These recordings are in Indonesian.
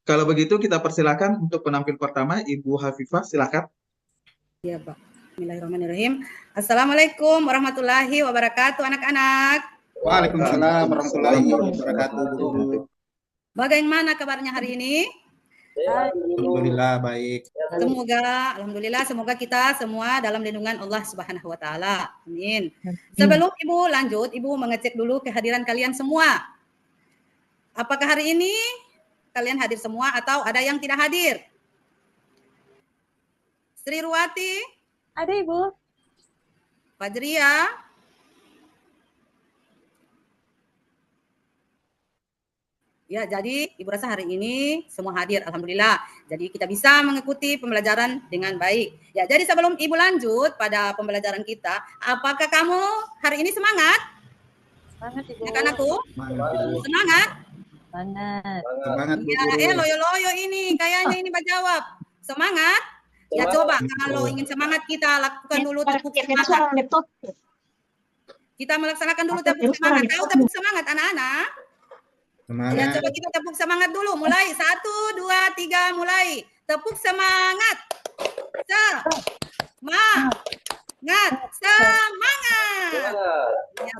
Kalau begitu kita persilakan untuk penampil pertama, Ibu Hafifah, silakan. Ya, Pak. Bismillahirrahmanirrahim. Assalamualaikum warahmatullahi wabarakatuh, anak-anak. Waalaikumsalam warahmatullahi wabarakatuh. Bagaimana kabarnya hari ini? Alhamdulillah baik. Alhamdulillah, kita semua dalam lindungan Allah Subhanahu wa taala. Amin. Sebelum Ibu lanjut, Ibu mengecek dulu kehadiran kalian semua. Apakah hari ini kalian hadir semua atau ada yang tidak hadir? Sri Ruwati? Ada, Ibu. Fajria? Ya, jadi Ibu rasa hari ini semua hadir, alhamdulillah. Jadi kita bisa mengikuti pembelajaran dengan baik. Ya, jadi sebelum Ibu lanjut pada pembelajaran kita, apakah kamu hari ini semangat? Semangat, Ibu. Anak-anakku? Semangat? Semangat, Bu Guru. Ya, loyo-loyo ini, kayaknya ini Pak jawab. Semangat? Ya, coba kalau ingin semangat kita lakukan dulu tepuk semangat. Kita melaksanakan dulu tepuk semangat. Tahu tepuk semangat, anak-anak? Semangat. Ya, coba kita tepuk semangat dulu. Mulai 1, 2, 3, mulai. Tepuk semangat. Semangat. Ya,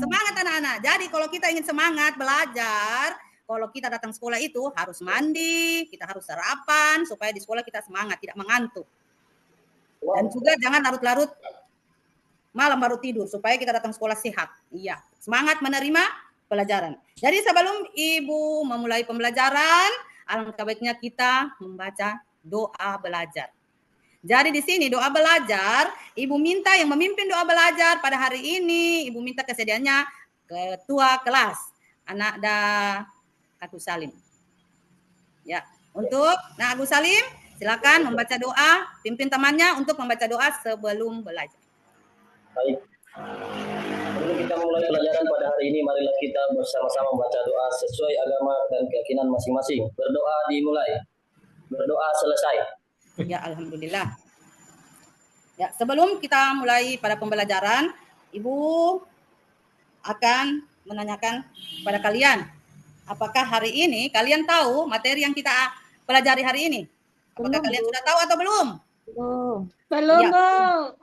semangat anak-anak. Jadi kalau kita ingin semangat belajar, kalau kita datang sekolah itu harus mandi, kita harus sarapan supaya di sekolah kita semangat, tidak mengantuk. Dan juga jangan larut-larut malam baru tidur supaya kita datang sekolah sehat. Iya, semangat menerima pelajaran. Jadi sebelum Ibu memulai pembelajaran, alangkah baiknya kita membaca doa belajar. Jadi di sini doa belajar, Ibu minta yang memimpin doa belajar pada hari ini, Ibu minta kesediaannya ketua kelas, anak Agus Salim. Ya, untuk Agus Salim, silakan membaca doa, pimpin temannya untuk membaca doa sebelum belajar. Baik. Sebelum kita mulai pelajaran pada hari ini, marilah kita bersama-sama membaca doa sesuai agama dan keyakinan masing-masing. Berdoa dimulai. Berdoa selesai. Ya, alhamdulillah. Ya, sebelum kita mulai pada pembelajaran, Ibu akan menanyakan kepada kalian, apakah hari ini kalian tahu materi yang kita pelajari hari ini? Apakah kalian sudah tahu atau belum? Belum, Bu.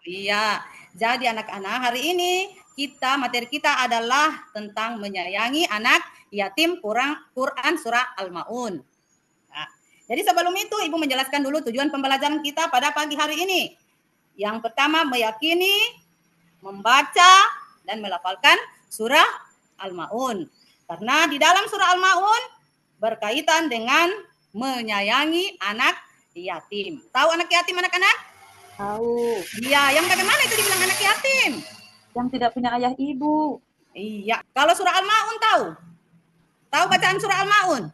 Iya. Jadi anak-anak, hari ini materi kita adalah tentang menyayangi anak yatim Quran surah Al-Maun. Nah, jadi sebelum itu Ibu menjelaskan dulu tujuan pembelajaran kita pada pagi hari ini. Yang pertama, meyakini, membaca, dan melafalkan surah Al-Maun. Karena di dalam surah Al-Maun berkaitan dengan menyayangi anak yatim. Tahu anak yatim, anak-anak? Tahu. Iya, yang bagaimana itu dibilang anak yatim? Yang tidak punya ayah ibu. Iya. Kalau surah Al-Maun tahu? Tahu bacaan surah Al-Maun?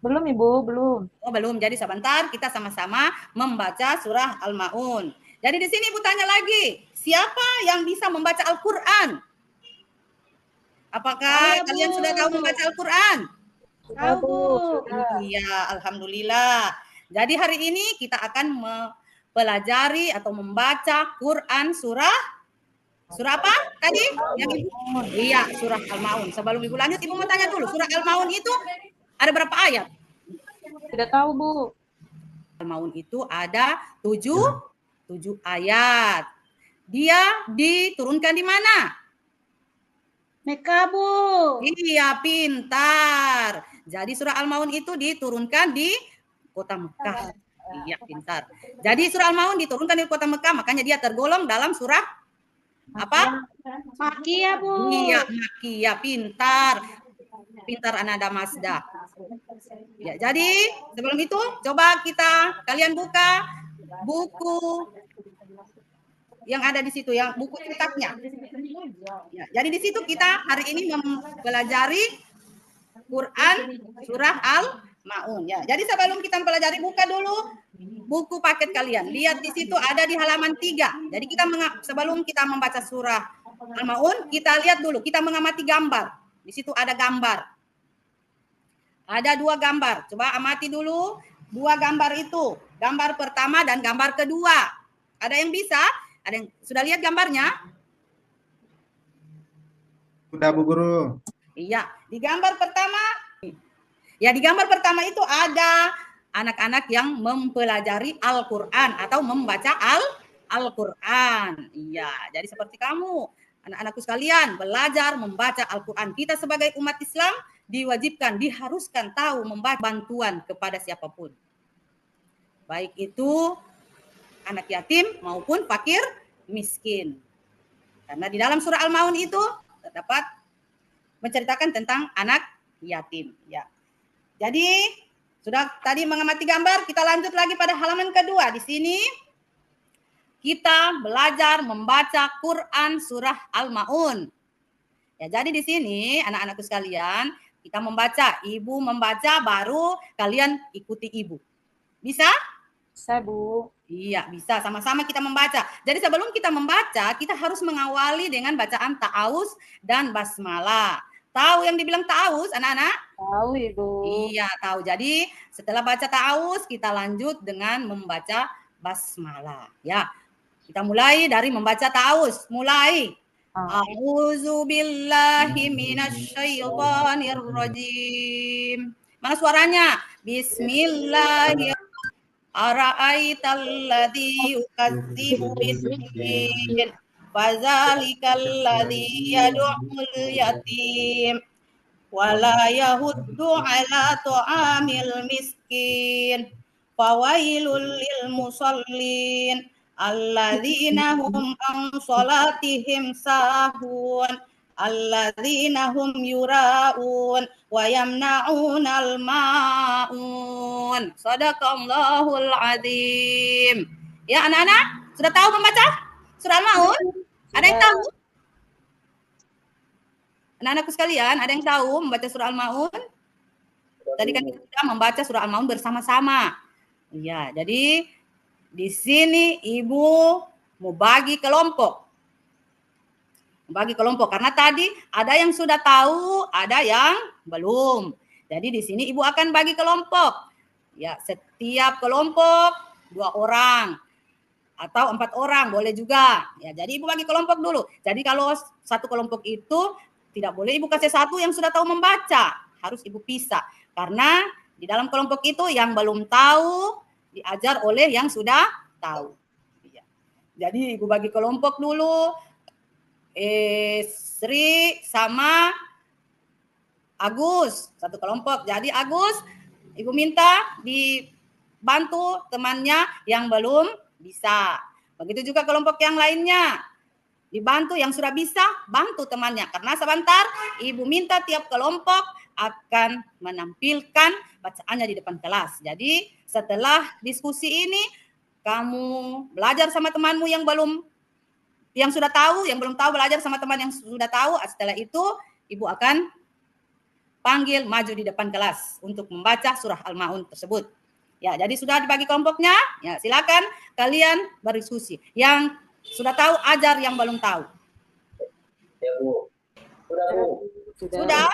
Belum, Ibu, belum. Oh, belum. Jadi sebentar kita sama-sama membaca surah Al-Maun. Jadi di sini Ibu tanya lagi, siapa yang bisa membaca Al-Qur'an? Apakah kalian sudah tahu membaca Al-Qur'an? Tahu. Iya, alhamdulillah. Jadi hari ini kita akan mempelajari atau membaca Quran surah apa tadi? Yang Ibu? Iya, surah Al-Maun. Sebelum Ibu lanjut, Ibu mau tanya dulu, surah Al-Maun itu ada berapa ayat? Tidak tahu, Bu. Al-Maun itu ada 7 ayat. Dia diturunkan di mana? Mekah, Bu. Iya, pintar. Jadi surah Al-Maun itu diturunkan di kota Mekah. Iya, pintar. Jadi surah Al-Maun diturunkan di kota Mekah, makanya dia tergolong dalam surah apa? Makiyah, Bu. Iya, Makiyah, pintar. Pintar Ananda Mazda. Ya, jadi sebelum itu coba kalian buka buku yang ada di situ, yang buku kitabnya. Ya, jadi di situ kita hari ini mempelajari Quran surah Al-Maun. Ya, jadi sebelum kita mempelajari, buka dulu buku paket kalian. Lihat di situ ada di halaman 3. Jadi sebelum kita membaca surah Al-Maun, kita lihat dulu, kita mengamati gambar. Di situ ada gambar. Ada 2 gambar. Coba amati dulu 2 gambar itu. Gambar pertama dan gambar kedua. Ada yang bisa? Ada yang sudah lihat gambarnya? Sudah, Bu Guru. Iya, di gambar pertama. Ya, di gambar pertama itu ada anak-anak yang mempelajari Al-Quran atau membaca Al-Quran. Iya, jadi seperti kamu, anak-anakku sekalian, belajar membaca Al-Quran. Kita sebagai umat Islam diwajibkan, diharuskan tahu membaca bantuan kepada siapapun. Baik itu anak yatim maupun fakir miskin. Karena di dalam surah Al-Maun itu terdapat menceritakan tentang anak yatim. Ya. Jadi sudah tadi mengamati gambar, kita lanjut lagi pada halaman kedua. Di sini kita belajar membaca Quran surah Al-Maun. Ya, jadi di sini anak-anakku sekalian, kita membaca, ibu membaca baru kalian ikuti ibu. Bisa? Bisa, Bu. Iya, bisa. Sama-sama kita membaca. Jadi sebelum kita membaca, kita harus mengawali dengan bacaan ta'awuz dan basmalah. Tahu yang dibilang ta'awuz, anak-anak? Tahu, Ibu. Iya, tahu. Jadi setelah baca ta'awuz, kita lanjut dengan membaca basmalah. Ya, kita mulai dari membaca ta'awuz. Mulai. A'udzu billahi minasyaitonir rajim. Mana suaranya? Bismillahirrahmanirrahim. Ara'aital ladzi yukadzibu bid-din fadzalikal ladzi yad'ul yatim wala yahuddu ala ta'amil miskin fawailul lil musallin alladzina hum an salatihim sahun alladzina hum yura'un wa yamna'unal ma'un. Shadaqallahul azim. Ya anak-anak, sudah tahu membaca surah Al-Maun? Ada yang tahu? Anak-anakku sekalian, ada yang tahu membaca surah Al-Maun? Tadi kan kita sudah membaca surah Al-Maun bersama-sama. Ya, jadi di sini ibu mau bagi kelompok. Bagi kelompok karena tadi ada yang sudah tahu, ada yang belum. Jadi di sini ibu akan bagi kelompok. Ya, setiap kelompok 2 orang atau 4 orang boleh juga. Ya, jadi ibu bagi kelompok dulu. Jadi kalau satu kelompok itu tidak boleh ibu kasih satu yang sudah tahu membaca, harus ibu pisah. Karena di dalam kelompok itu yang belum tahu diajar oleh yang sudah tahu. Ya. Jadi ibu bagi kelompok dulu. Sri sama Agus satu kelompok. Jadi Agus, ibu minta dibantu temannya yang belum bisa. Begitu juga kelompok yang lainnya. Dibantu yang sudah bisa, bantu temannya. Karena sebentar ibu minta tiap kelompok akan menampilkan bacaannya di depan kelas. Jadi setelah diskusi ini kamu belajar sama temanmu yang sudah tahu, yang belum tahu belajar sama teman yang sudah tahu. Setelah itu ibu akan panggil maju di depan kelas untuk membaca surah Al-Maun tersebut. Ya, jadi sudah dibagi kelompoknya. Ya, silakan kalian berdiskusi. Yang sudah tahu ajar yang belum tahu. Ya, Bu. Sudah, Bu. Sudah?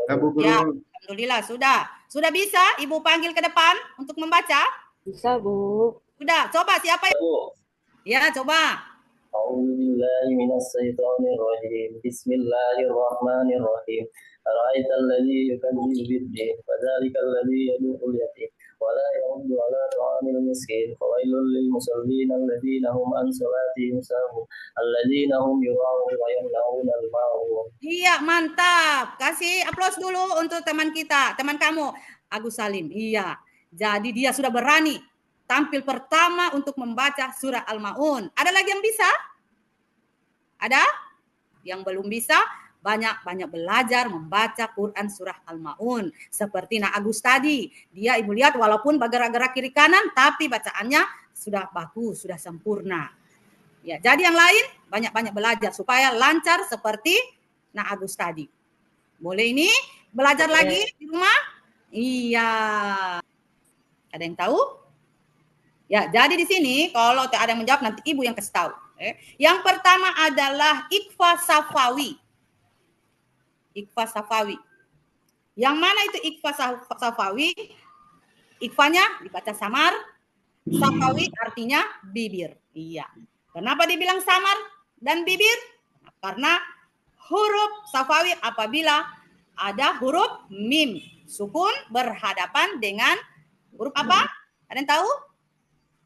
Ya, Bu Guru. Ya, alhamdulillah sudah. Sudah bisa ibu panggil ke depan untuk membaca? Bisa, Bu. Sudah. Coba siapa yang... Bu. Ya, coba. A'udzubillahi minasyaitonirrajim. Bismillahirrahmanirrahim. Ara'aital ladzi yukadzibu bid-din fadzalikal ladzi yad'ul yatim wa la yahuddu 'ala ta'amil miskin fawailul lil musallin alladzina hum an salatihim sahun alladzina hum yura'un wa yamna'unal ma'un. Iya, mantap. Kasih aplaus dulu untuk teman kita, teman kamu, Agus Salim. Iya. Jadi dia sudah berani tampil pertama untuk membaca surah Al-Maun. Ada lagi yang bisa? Ada? Yang belum bisa? Banyak-banyak belajar membaca Quran surah Al-Maun. Seperti Nak Agus tadi. Dia ibu lihat walaupun bergerak-gerak kiri kanan, tapi bacaannya sudah bagus, sudah sempurna. Ya, jadi yang lain banyak-banyak belajar supaya lancar seperti Nak Agus tadi. Boleh ini belajar lagi di rumah? Iya. Ada yang tahu? Ya, jadi di sini kalau tidak ada yang menjawab nanti ibu yang kasih tahu. Yang pertama adalah Iqfa Safawi. Iqfa Safawi. Yang mana itu Iqfa Safawi? Iqfanya dibaca samar. Safawi artinya bibir. Iya. Kenapa dibilang samar dan bibir? Karena huruf Safawi apabila ada huruf mim, sukun berhadapan dengan Huruf apa? Ada yang tahu?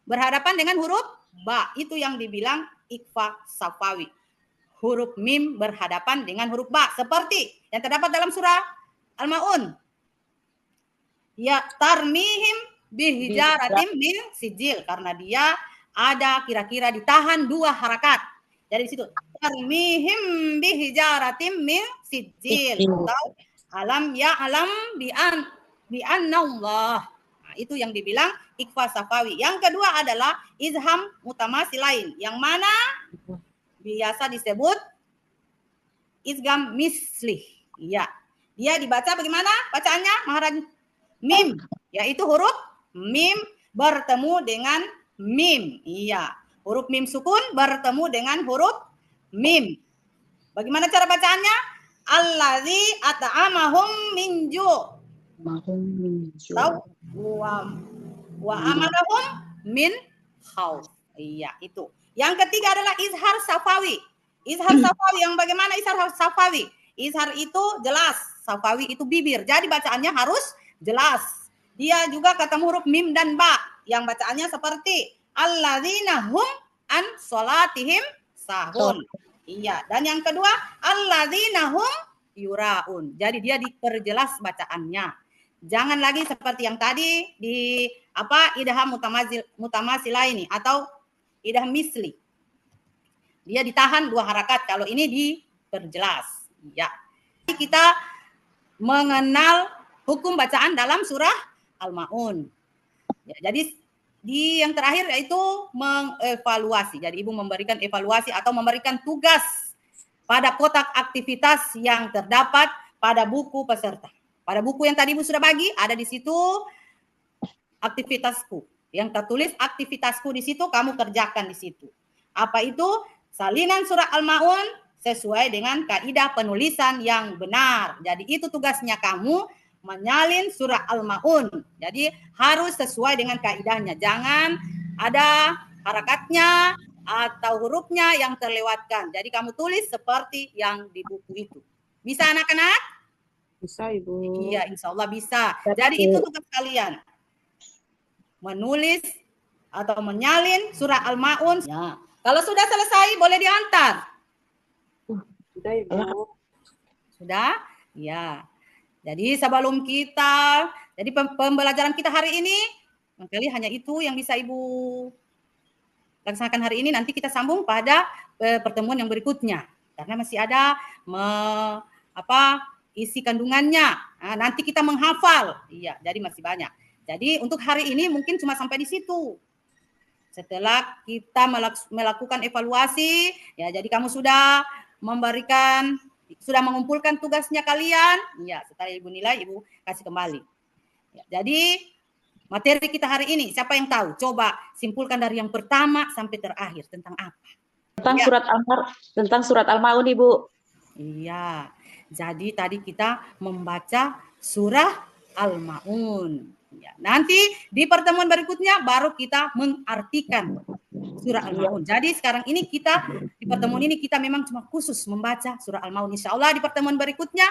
Berhadapan dengan huruf ba. Itu yang dibilang ikhfa safawi. Huruf mim berhadapan dengan huruf ba. Seperti yang terdapat dalam surah Al-Ma'un. Ya tarmihim bihijaratim min sijil. Karena dia ada kira-kira ditahan 2 harakat. Jadi di situ tarmihim bihijaratim min sijil. Atau alam ya alam bi annallah. Nah, itu yang dibilang ikhfa safawi. Yang kedua adalah izham mutamasilain. Yang mana biasa disebut izham mislih. Iya. Dia dibaca bagaimana bacaannya, Maharaj? Mim, yaitu huruf mim bertemu dengan mim. Iya. Huruf mim sukun bertemu dengan huruf mim. Bagaimana cara bacaannya? Allazi at'amahum min ju'. Tahu? Wa amadahum min khauf. Iya, itu. Yang ketiga adalah izhar safawi. Izhar safawi yang bagaimana izhar safawi? Izhar itu jelas, safawi itu bibir. Jadi bacaannya harus jelas. Dia juga ketemu huruf mim dan ba yang bacaannya seperti alladzina hum an sholatihim sahun. Iya, dan yang kedua alladzina hum yuraun. Jadi dia diperjelas bacaannya. Jangan lagi seperti yang tadi di idham mutamasil ini atau idham misli. Dia ditahan 2 harakat. Kalau ini diperjelas. Ya. Kita mengenal hukum bacaan dalam surah Al-Ma'un. Ya, jadi di yang terakhir yaitu mengevaluasi. Jadi Ibu memberikan evaluasi atau memberikan tugas pada kotak aktivitas yang terdapat pada buku peserta. Pada buku yang tadi Ibu sudah bagi, ada di situ aktivitasku. Yang tertulis aktivitasku di situ, kamu kerjakan di situ. Apa itu? Salinan surah Al-Ma'un sesuai dengan kaidah penulisan yang benar. Jadi itu tugasnya kamu menyalin surah Al-Ma'un. Jadi harus sesuai dengan kaidahnya. Jangan ada harakatnya atau hurufnya yang terlewatkan. Jadi kamu tulis seperti yang di buku itu. Bisa anak-anak? Bisa, Ibu. Iya, insya Allah bisa. Jadi itu tugas kalian. Menulis atau menyalin surah Al-Ma'un. Ya. Kalau sudah selesai, boleh diantar. Sudah, Ibu. Sudah? Ya. Jadi sebelum kita, jadi pembelajaran kita hari ini, mungkin hanya itu yang bisa Ibu laksanakan hari ini. Nanti kita sambung pada pertemuan yang berikutnya. Karena masih ada isi kandungannya. Nah, nanti kita menghafal. Iya, jadi masih banyak. Jadi untuk hari ini mungkin cuma sampai di situ. Setelah kita melakukan evaluasi, ya jadi kamu sudah mengumpulkan tugasnya kalian. Ya, setelah Ibu nilai, Ibu kasih kembali. Ya, jadi materi kita hari ini, siapa yang tahu? Coba simpulkan dari yang pertama sampai terakhir tentang apa? Tentang surat Al-Ma'un, Ibu. Iya. Jadi tadi kita membaca surah Al-Ma'un. Ya, nanti di pertemuan berikutnya baru kita mengartikan surah Al-Ma'un. Jadi sekarang ini di pertemuan ini kita memang cuma khusus membaca surah Al-Ma'un. Insya Allah di pertemuan berikutnya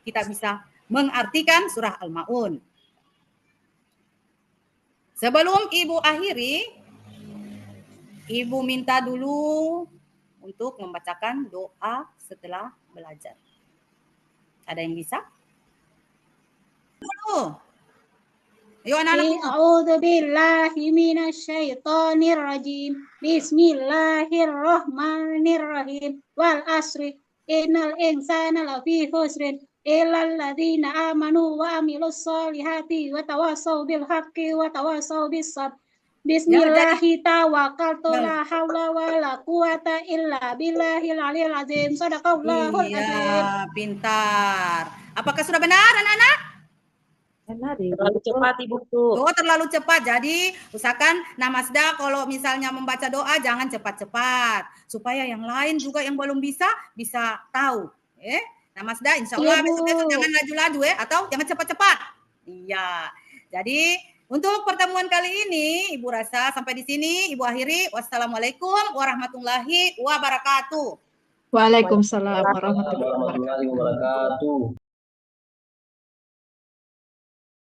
kita bisa mengartikan surah Al-Ma'un. Sebelum Ibu akhiri, Ibu minta dulu untuk membacakan doa setelah belajar. Ada yang bisa? Ayo anak-anak. A'udzu billahi minasyaitonir rajim. Bismillahirrahmanirrahim. Wal asri innal insana lafi khusrin illal ladzina amanu wa amilus solihati wa tawassaw bil haqqi wa tawassaw bis sabr. Bismillahi tawakkaltu la haula wa la quwata illa billahil aliyil azim. Shadaqallahul azim. Iya, pintar. Apakah sudah benar anak-anak? Benar, Ibu. Terlalu cepat, Ibu. Oh, terlalu cepat. Jadi, usahakan Namasda kalau misalnya membaca doa jangan cepat-cepat supaya yang lain juga yang belum bisa tahu. Namasda insya Allah besok jangan laju-laju atau jangan cepat-cepat. Iya. Jadi, untuk pertemuan kali ini, Ibu rasa sampai di sini, Ibu akhiri. Wassalamualaikum warahmatullahi wabarakatuh. Waalaikumsalam warahmatullahi wabarakatuh. Warahmatullahi wabarakatuh.